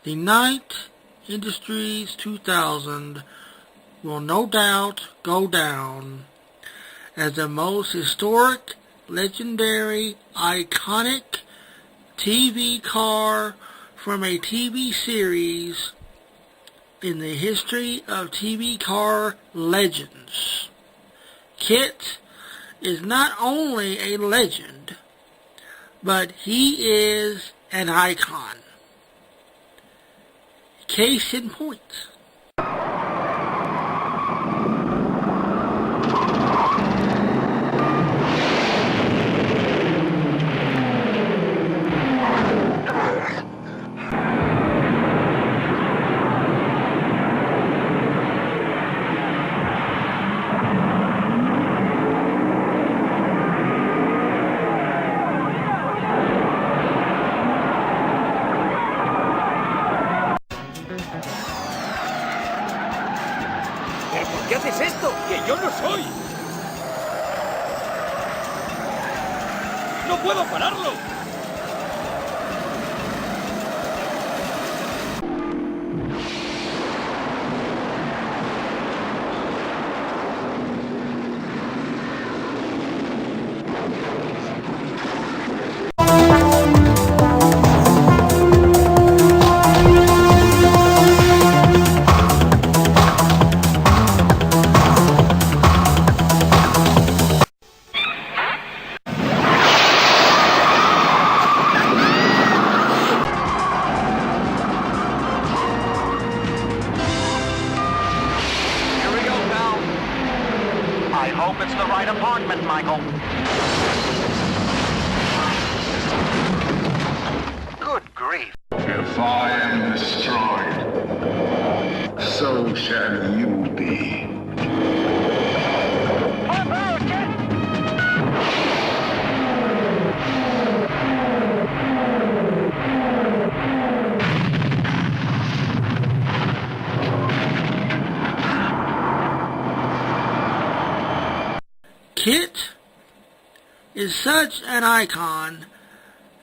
The Night Industries 2000 will no doubt go down as the most historic, legendary, iconic TV car from a TV series in the history of TV car legends. KITT is not only a legend, but he is an icon. Case in point. ¿Qué haces esto? ¡Que yo no soy! ¡No puedo pararlo! I hope it's the right apartment, Michael. Good grief. If I am destroyed, so shall you be. KITT is such an icon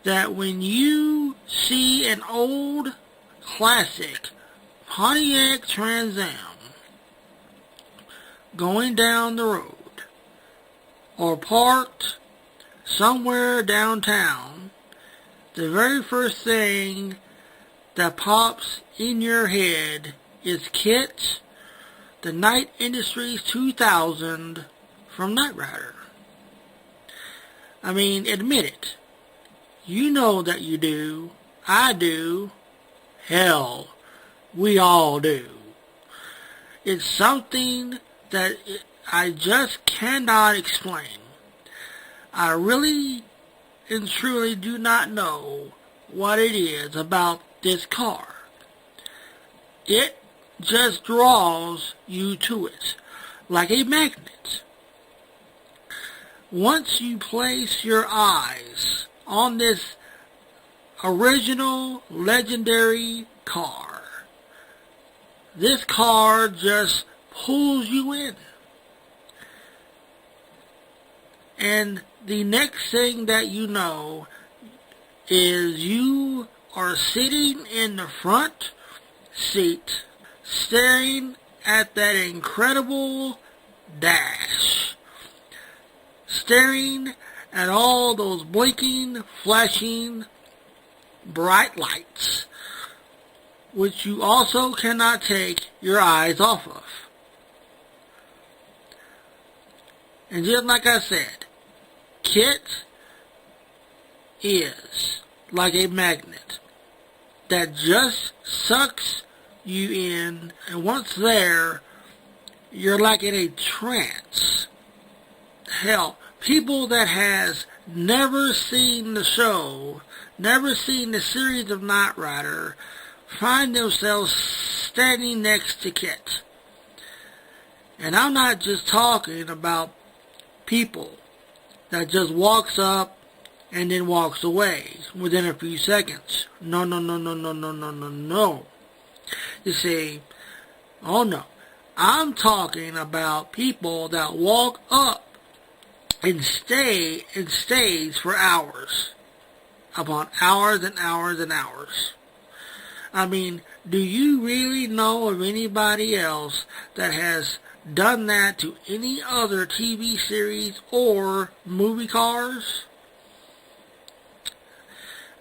that when you see an old classic Pontiac Trans Am going down the road or parked somewhere downtown, the very first thing that pops in your head is KITT, the Night Industries 2000 from Knight Rider. I mean, admit it. You know that you do. I do. Hell, we all do. It's something that I just cannot explain. I really and truly do not know what it is about this car. It just draws you to it like a magnet. Once you place your eyes on this original legendary car, this car just pulls you in. And the next thing that you know is you are sitting in the front seat staring at that incredible dash, staring at all those blinking, flashing, bright lights, which you also cannot take your eyes off of. And just like I said, KITT is like a magnet that just sucks you in, and once there, you're like in a trance. Hell, people that has never seen the show, never seen the series of Knight Rider, find themselves standing next to KITT. And I'm not just talking about people that just walks up and then walks away within a few seconds. No. You see, oh no. I'm talking about people that walk up and stays for hours upon hours and hours and hours. I mean, do you really know of anybody else that has done that to any other TV series or movie cars?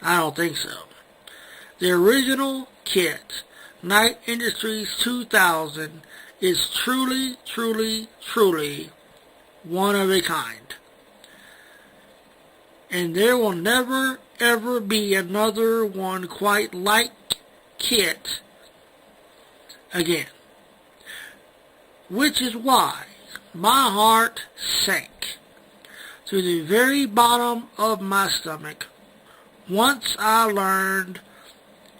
I don't think so. The original kit, Knight Industries 2000, is truly, truly, truly one of a kind. And there will never, ever be another one quite like Kit again. Which is why my heart sank to the very bottom of my stomach once I learned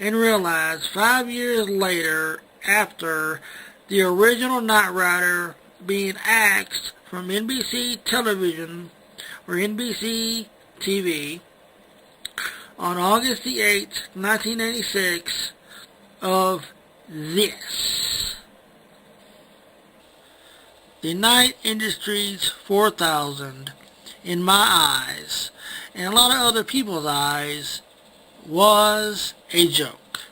and realized 5 years later, after the original Knight Rider being axed from NBC television or NBC TV on August the 8th, 1986, of this. The Knight Industries 4000, in my eyes, and a lot of other people's eyes, was a joke.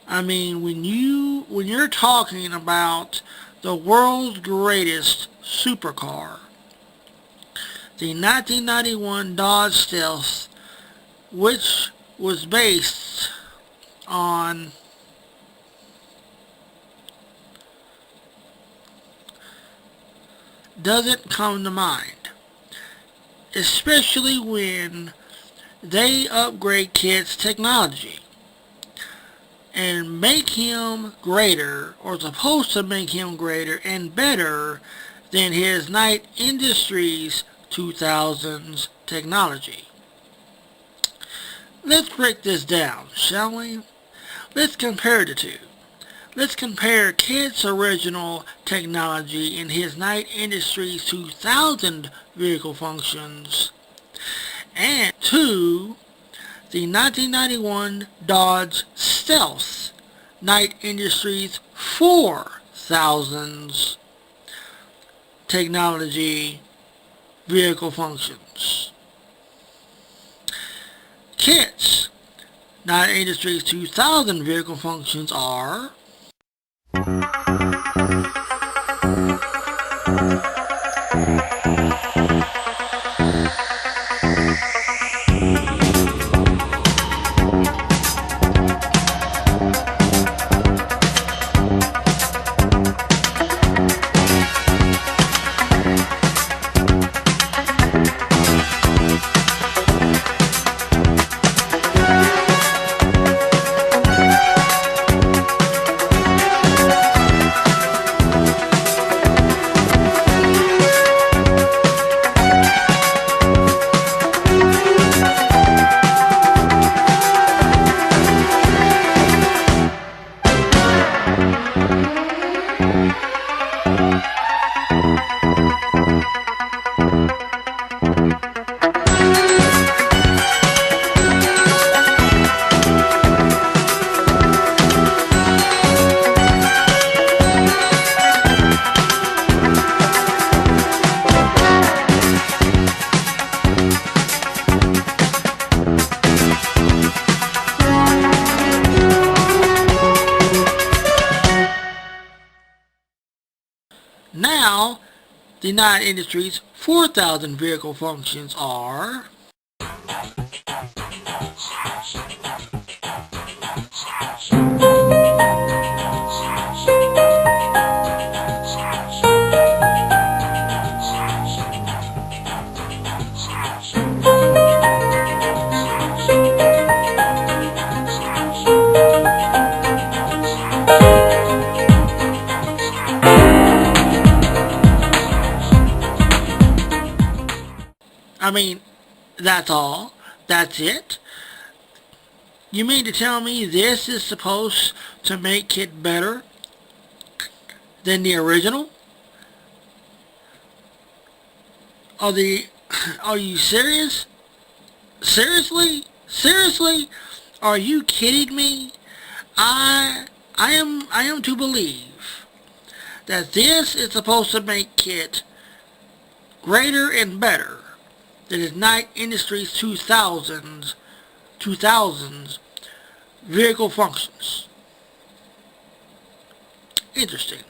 I mean, when you're talking about the world's greatest supercar, the 1991 Dodge Stealth, which was based on doesn't come to mind, especially when they upgrade Kit's technology and make him greater, or supposed to make him greater and better than his Knight Industries 2000's technology. Let's break this down, shall we? Let's compare the two. Let's compare Kit's original technology in his Knight Industries 2000 vehicle functions and to the 1991 Dodge Stealth Knight Industries 4000's technology vehicle functions. Kit's Knight Industries 2000 vehicle functions are now the Knight Industries 4000 vehicle functions are I mean, that's all. That's it. You mean to tell me this is supposed to make it better than the original? Are you serious? Seriously? Seriously? Are you kidding me? I am to believe that this is supposed to make Kit greater and better than his Knight Industries 2000's vehicle functions. Interesting.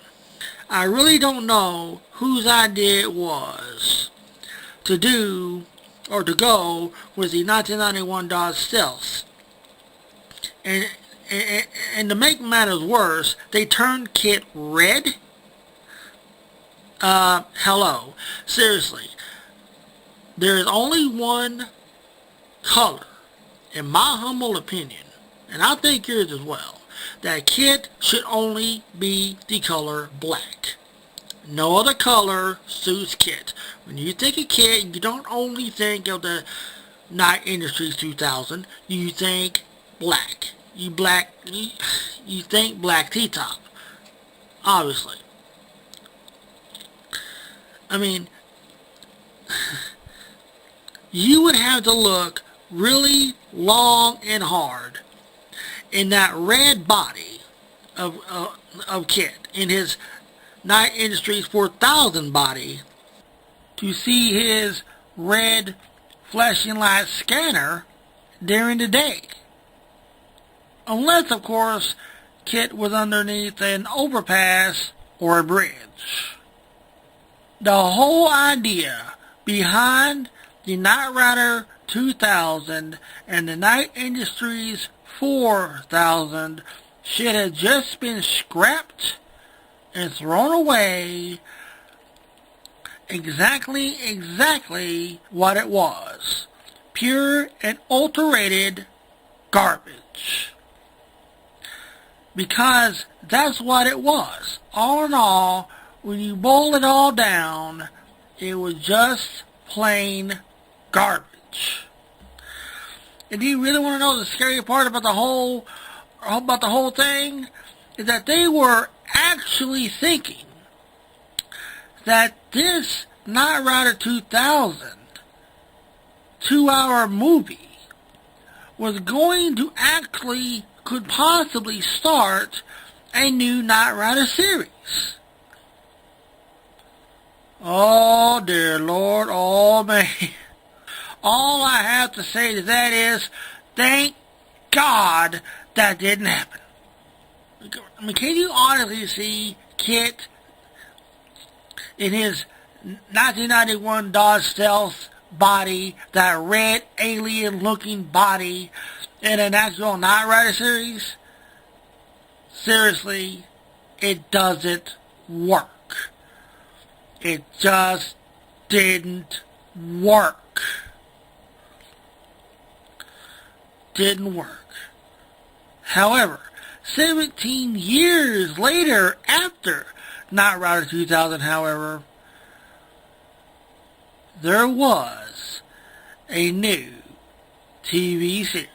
I really don't know whose idea it was to do or to go with the 1991 Dodge Stealth. And to make matters worse, they turned KITT red? Hello. Seriously. There is only one color, in my humble opinion, and I think yours as well, that KITT should only be the color black. No other color suits KITT. When you think of KITT, you don't only think of the Night Industries 2000, you think black. You think black T-top. Obviously. I mean, you would have to look really long and hard in that red body of KITT, in his Night Industries 4000 body, to see his red flashing light scanner during the day. Unless, of course, KITT was underneath an overpass or a bridge. The whole idea behind the Knight Rider 2000 and the Night Industries 4000 should have just been scrapped and thrown away exactly what it was. Pure and adulterated garbage. Because that's what it was. All in all, when you boil it all down, it was just plain garbage. And do you really want to know the scary part about the whole thing? Is that they were actually thinking that this Knight Rider 2000 2-hour movie was going to could possibly start a new Knight Rider series. Oh dear Lord, oh man. All I have to say to that is, thank God that didn't happen. I mean, can you honestly see KITT in his 1991 Dodge Stealth body, that red alien-looking body, in an actual Knight Rider series? Seriously, it doesn't work. It just didn't work. Didn't work. However, 17 years later, after Knight Rider 2000, however, there was a new TV series.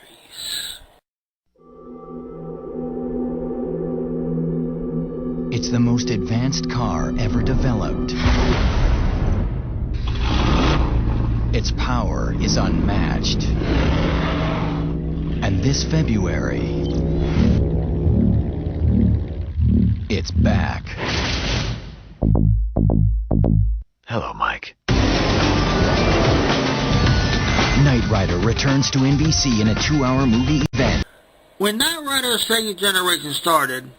It's the most advanced car ever developed. Its power is unmatched. And this February, it's back. Hello, Mike. Knight Rider returns to NBC in a 2-hour movie event. When Knight Rider second generation started,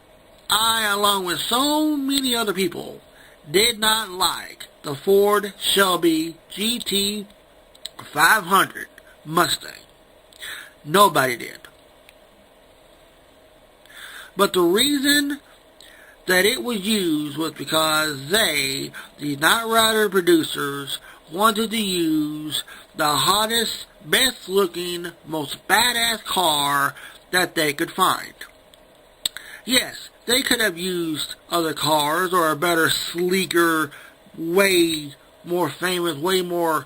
I, along with so many other people, did not like the Ford Shelby GT 500 Mustang. Nobody did. But the reason that it was used was because they, the Knight Rider producers, wanted to use the hottest, best looking, most badass car that they could find. Yes, they could have used other cars or a better, sleeker, way more famous, way more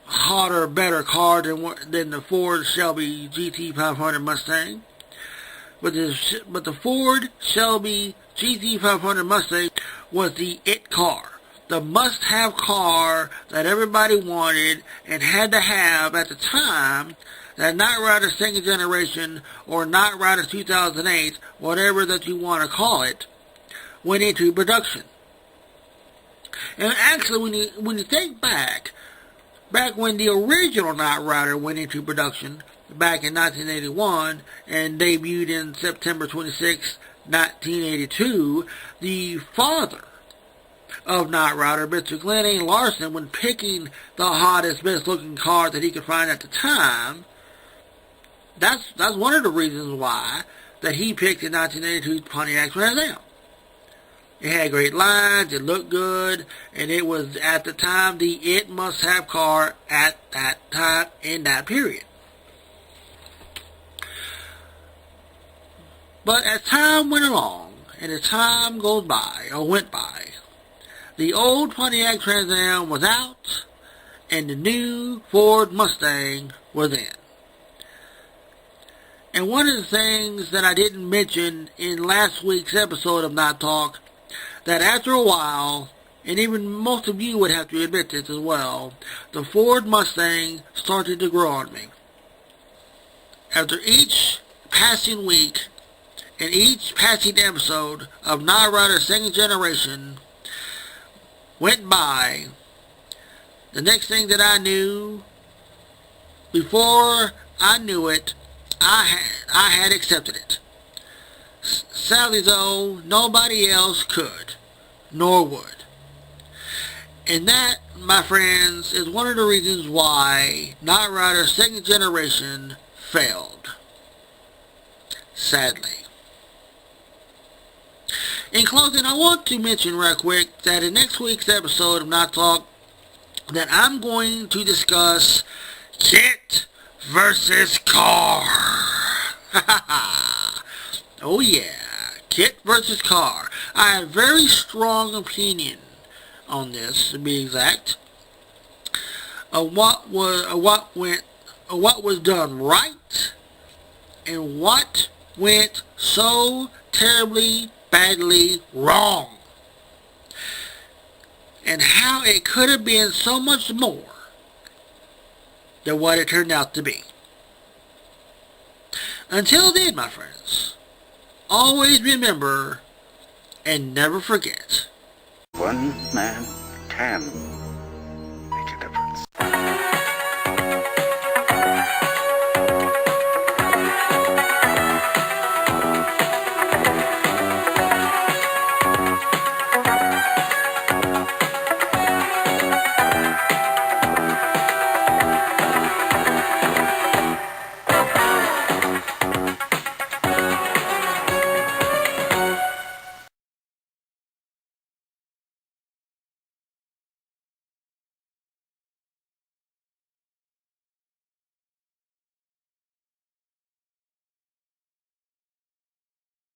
hotter, better car than the Ford Shelby GT 500 Mustang. But the Ford Shelby GT 500 Mustang was the it car. The must-have car that everybody wanted and had to have at the time that Knight Rider second generation or Knight Rider 2008, whatever that you want to call it, went into production. And actually, when you think back when the original Knight Rider went into production, back in 1981 and debuted in September 26, 1982, the father of Knight Rider, Mr. Glenn A. Larson, when picking the hottest, best-looking car that he could find at the time, that's one of the reasons why that he picked the 1982 Pontiac Trans Am. It had great lines, it looked good, and it was, at the time, the it must-have car at that time in that period. But as time went along, and as time went by, the old Pontiac Trans Am was out, and the new Ford Mustang was in. And one of the things that I didn't mention in last week's episode of Not Talk, that after a while, and even most of you would have to admit this as well, the Ford Mustang started to grow on me. After each passing week and each passing episode of Knight Rider Second Generation went by, the next thing that I knew, before I knew it, I had accepted it. Sadly though, nobody else could, nor would. And that, my friends, is one of the reasons why Knight Rider Second Generation failed. Sadly. In closing, I want to mention real quick that in next week's episode of Not Talk, that I'm going to discuss kit versus car. Oh yeah, kit versus car. I have a very strong opinion on this, to be exact, of what was done right and what went so terribly badly wrong, and how it could have been so much more than what it turned out to be. Until then, my friends, always remember and never forget. One man can